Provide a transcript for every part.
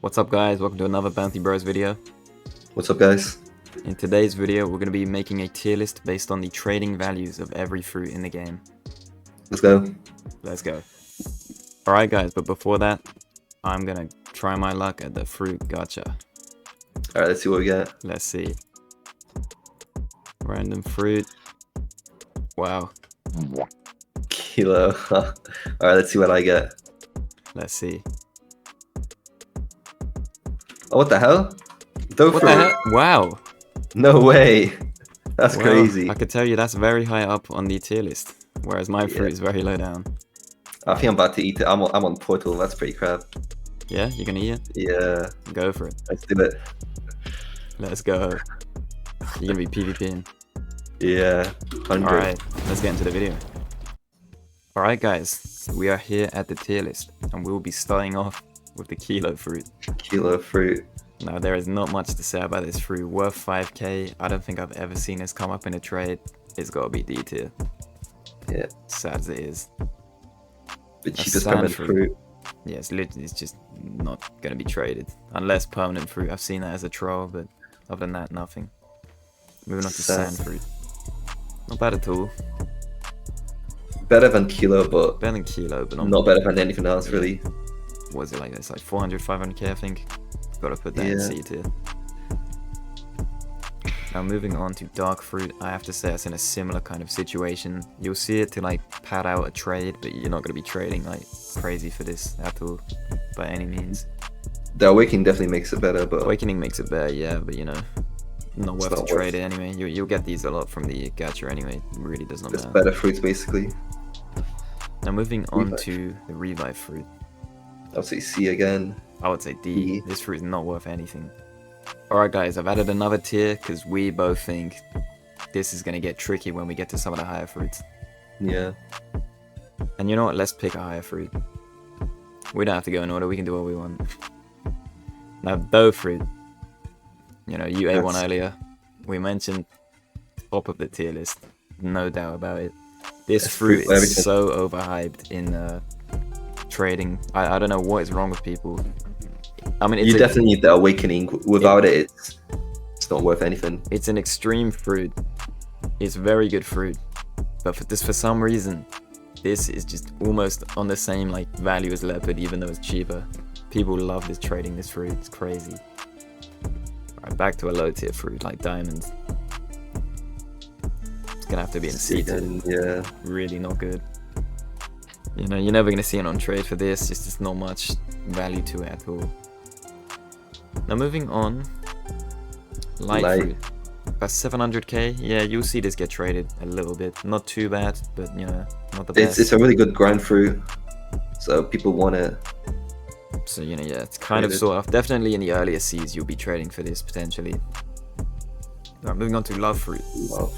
What's up guys, welcome to another Bounty Bros video. What's up guys? In today's video we're going to be making a tier list based on the trading values of every fruit in the game. Let's go. Let's go. Alright guys, but before that, I'm going to try my luck at the fruit gacha. Alright, let's see what we get. Let's see. Random fruit. Wow. Kilo. Alright, let's see what I get. Let's see. Oh, what the hell? Beaufort. What the heck? Wow. No way. That's crazy. I could tell you that's very high up on the tier list, whereas my fruit is very low down. I think I'm about to eat it. I'm on Portal. That's pretty crap. Yeah, you're gonna eat it? Yeah. Go for it. Let's do it. Let's go. You're gonna be PvPing. Yeah. 100. Alright, let's get into the video. Alright guys, we are here at the tier list, and we will be starting off with the Kilo Fruit. Kilo Fruit. Now there is not much to say about this fruit. Worth 5k. I don't think I've ever seen this come up in a trade. It's gotta be D tier. Yeah. Sad as it is. The cheapest permanent fruit. Yeah, it's just not gonna be traded. Unless permanent fruit. I've seen that as a troll, but other than that, nothing. Moving on to sand fruit. Not bad at all. Better than Kilo, but Better than Kilo, but not better than anything else, really. What is it like? It's like 400, 500k, I think. Gotta put that in C tier. Now moving on to dark fruit, I have to say it's in a similar kind of situation. You'll see it to like pad out a trade, but you're not gonna be trading like crazy for this at all, by any means. The Awakening definitely makes it better, but Awakening makes it better, yeah, but you know, not worth to trade it anyway. You'll get these a lot from the gacha anyway. It really does not matter. It's better fruits basically. Now moving on to the revive fruit. I would say C again. I would say D. This fruit is not worth anything. Alright guys, I've added another tier because we both think this is going to get tricky when we get to some of the higher fruits. Yeah. And you know what, let's pick a higher fruit. We don't have to go in order, we can do what we want. Now Beaufort, you know, you A1 earlier, we mentioned top of the tier list, no doubt about it. This fruit is so overhyped in trading. I don't know what is wrong with people. I mean, you definitely need the Awakening. Without it, it's not worth anything. It's an extreme fruit. It's very good fruit, but for some reason, this is just almost on the same like value as leopard, even though it's cheaper. People love this trading this fruit. It's crazy. Alright, back to a low tier fruit like diamonds. It's gonna have to be in C tier. Yeah. Really not good. You know, you're never gonna see it on trade for this. Just there's not much value to it at all. Now moving on, light fruit, about 700k. Yeah, you'll see this get traded a little bit. Not too bad, but you know, not the best. It's a really good grind fruit, so people want it. So you know, yeah, it's kind of sort of definitely in the earlier seas you'll be trading for this potentially. Alright, moving on to love fruit. Love.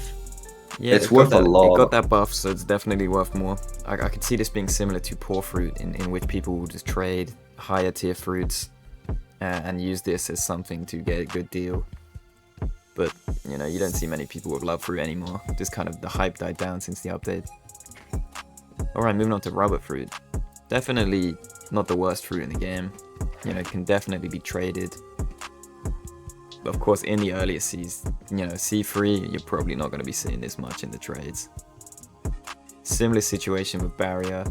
Yeah, it's worth a lot. It got that buff, so it's definitely worth more. I could see this being similar to poor fruit, in which people will just trade higher tier fruits and use this as something to get a good deal. But you know, you don't see many people with love fruit anymore. Just kind of the hype died down since the update. Alright, moving on to rubber fruit. Definitely not the worst fruit in the game. You know, it can definitely be traded. But of course, in the earlier seas, you know, C3, you're probably not going to be seeing this much in the trades. Similar situation with barrier.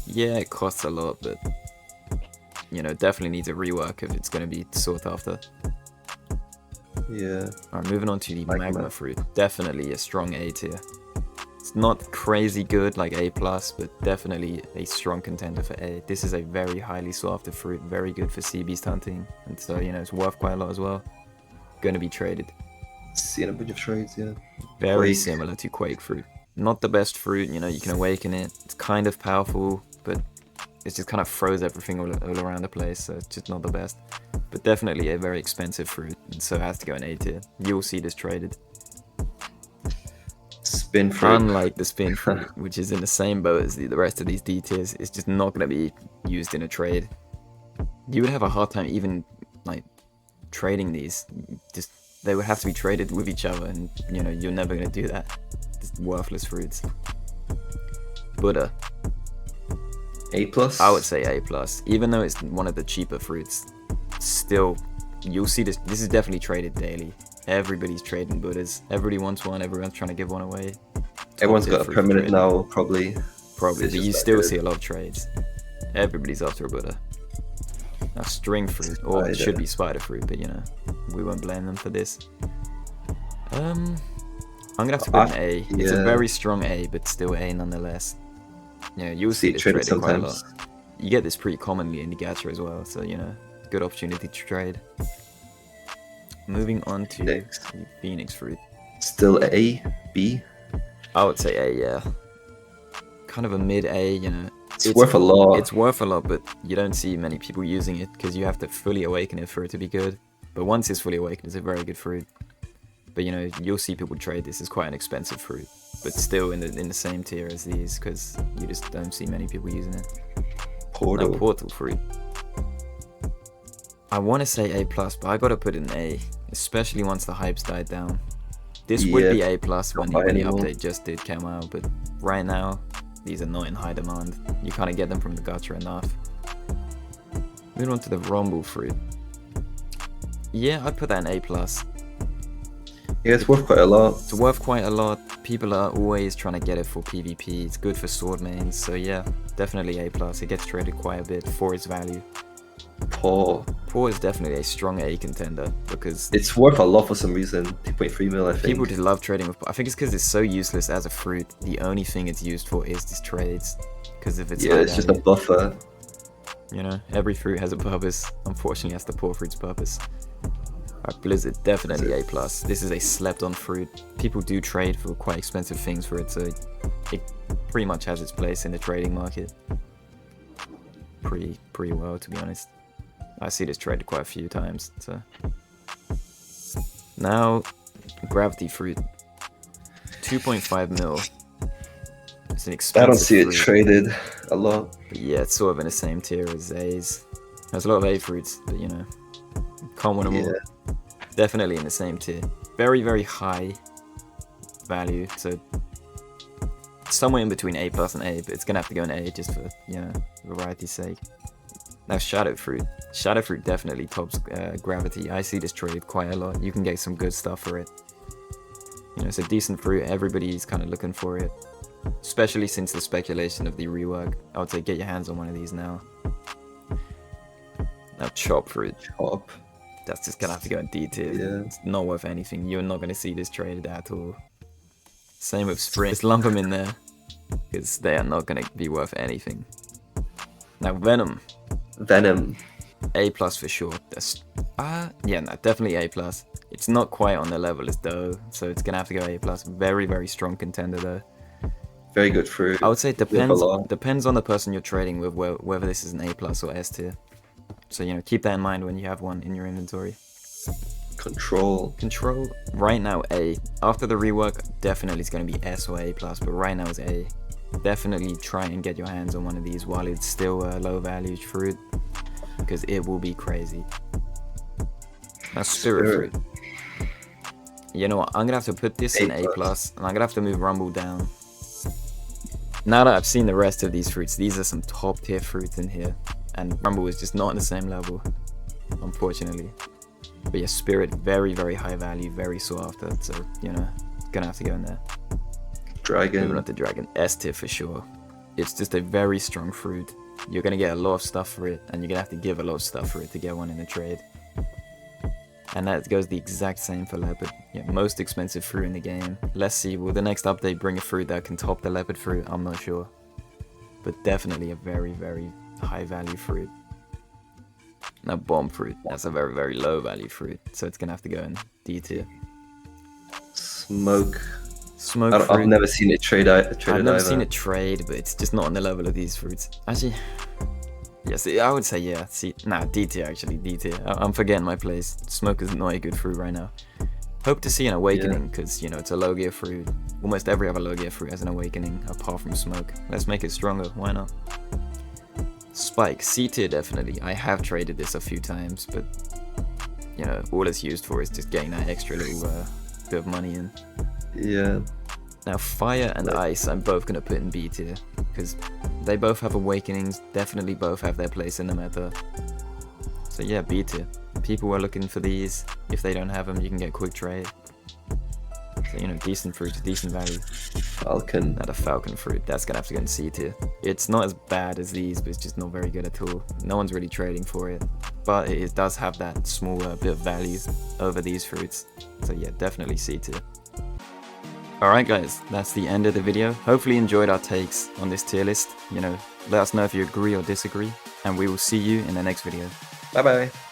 Yeah, it costs a lot, but you know, definitely needs a rework if it's going to be sought after. Yeah. Alright, moving on to the magma fruit. Definitely a strong A tier. It's not crazy good like A+, but definitely a strong contender for A. This is a very highly sought after fruit, very good for sea beast hunting, and so you know, it's worth quite a lot as well. Going to be traded. Seeing a bunch of trades, yeah. Very similar to quake fruit. Not the best fruit, you know, you can awaken it. It's kind of powerful, but it just kind of throws everything all around the place, so it's just not the best. But definitely a very expensive fruit, and so it has to go in A tier. You'll see this traded. Spin fruit. Unlike the spin fruit, which is in the same boat as the rest of these D tiers, it's just not going to be used in a trade. You would have a hard time even like trading these. Just they would have to be traded with each other, and you know, you're never going to do that. Just worthless fruits. Buddha. A+? I would say A+, even though it's one of the cheaper fruits. still, you'll see this. This is definitely traded daily. Everybody's trading Buddhas. Everybody wants one. Everyone's trying to give one away. Everyone's got a permanent now, probably. Probably, It's but just you that still good. see a lot of trades. Everybody's after a Buddha. Now string fruit, or it should be spider fruit, but you know, we won't blame them for this. I'm gonna have to put an A. It's a very strong A, but still A nonetheless. Yeah, you'll see this traded quite a lot. You get this pretty commonly in the gacha as well, so you know, good opportunity to trade. Moving on to the Phoenix fruit. Still A, B? I would say A, yeah. Kind of a mid A, you know. It's worth a lot. It's worth a lot, but you don't see many people using it because you have to fully awaken it for it to be good. But once it's fully awakened, it's a very good fruit. But you know, you'll see people trade this. It's quite an expensive fruit, but still in the same tier as these because you just don't see many people using it. Portal. No, portal fruit. I want to say A+, but I gotta put an A, especially once the hype's died down. This would be A+ when the update just did come out, but right now, these are not in high demand. You kind of get them from the gacha enough. Moving on to the rumble fruit. Yeah, I'd put that in A+. Yeah, it's worth quite a lot. It's worth quite a lot. People are always trying to get it for PvP. It's good for sword mains, so yeah, definitely A+. It gets traded quite a bit for its value. Poor is definitely a strong A contender because it's worth a lot for some reason. 2.3 mil, I think. People just love trading with. I think it's because it's so useless as a fruit. The only thing it's used for is these trades. Because if it's it's just a buffer. You know, every fruit has a purpose. Unfortunately, that's the poor fruit's purpose. Alright, Blizzard, definitely A+. This is a slept-on fruit. People do trade for quite expensive things for it, so it pretty much has its place in the trading market. Pretty well, to be honest. I see this traded quite a few times. So now, gravity fruit, 2.5 mil. It's an expensive. I don't see fruit. It traded a lot. But yeah, it's sort of in the same tier as A's. There's a lot of A fruits, but you know, can't win them all. Definitely in the same tier. Very, very high value. So somewhere in between A+ and A, but it's gonna have to go in A just for, you know, variety's sake. Now shadow fruit. Shadow fruit definitely tops gravity. I see this traded quite a lot. You can get some good stuff for it. You know, it's a decent fruit. Everybody's kind of looking for it, especially since the speculation of the rework. I would say get your hands on one of these now. Now chop fruit. Chop. That's just gonna have to go in D tier. Yeah. It's not worth anything. You're not gonna see this traded at all. Same with spring. Just lump them in there because they are not gonna be worth anything. Now venom. A+ for sure. That's yeah, no, definitely A+. It's not quite on the level as Doe, so it's gonna have to go A+. Very, very strong contender though. Very good fruit. I would say it depends on the person you're trading with, whether this is an A+ or S tier. So you know, keep that in mind when you have one in your inventory. Control right now A. After the rework, definitely it's gonna be S or A+, but right now it's A. Definitely try and get your hands on one of these while it's still a low value fruit, because it will be crazy. Now spirit fruit. You know what, I'm gonna have to put this in A+, and I'm gonna have to move rumble down. Now that I've seen the rest of these fruits, these are some top tier fruits in here, and rumble is just not on the same level, unfortunately. But yeah, spirit, very, very high value, very sought after, so you know, gonna have to go in there. Moving on to dragon, S tier for sure. It's just a very strong fruit. You're gonna get a lot of stuff for it, and you're gonna have to give a lot of stuff for it to get one in a trade. And that goes the exact same for leopard. Yeah, most expensive fruit in the game. Let's see, will the next update bring a fruit that can top the leopard fruit? I'm not sure. But definitely a very, very high value fruit. Now bomb fruit, that's a very, very low value fruit, so it's gonna have to go in D tier. Smoke fruit. I've never seen it traded I've never seen it trade, but it's just not on the level of these fruits. Actually, yes, I would say yeah. D tier actually, D tier. I'm forgetting my place. Smoke is not a good fruit right now. Hope to see an awakening, because you know, it's a low gear fruit. Almost every other low gear fruit has an awakening apart from smoke. Let's make it stronger, why not? Spike, C tier definitely. I have traded this a few times, but you know, all it's used for is just getting that extra little bit of money in. Yeah. Now fire and ice, I'm both gonna put in B tier, because they both have awakenings, definitely both have their place in the meta. So yeah, B tier. People are looking for these. If they don't have them, you can get quick trade. So, you know, decent fruit, decent value. Falcon. Not a falcon fruit. That's gonna have to go in C tier. It's not as bad as these, but it's just not very good at all. No one's really trading for it. But it does have that smaller bit of value over these fruits. So yeah, definitely C tier. Alright guys, that's the end of the video. Hopefully you enjoyed our takes on this tier list. You know, let us know if you agree or disagree. And we will see you in the next video. Bye bye.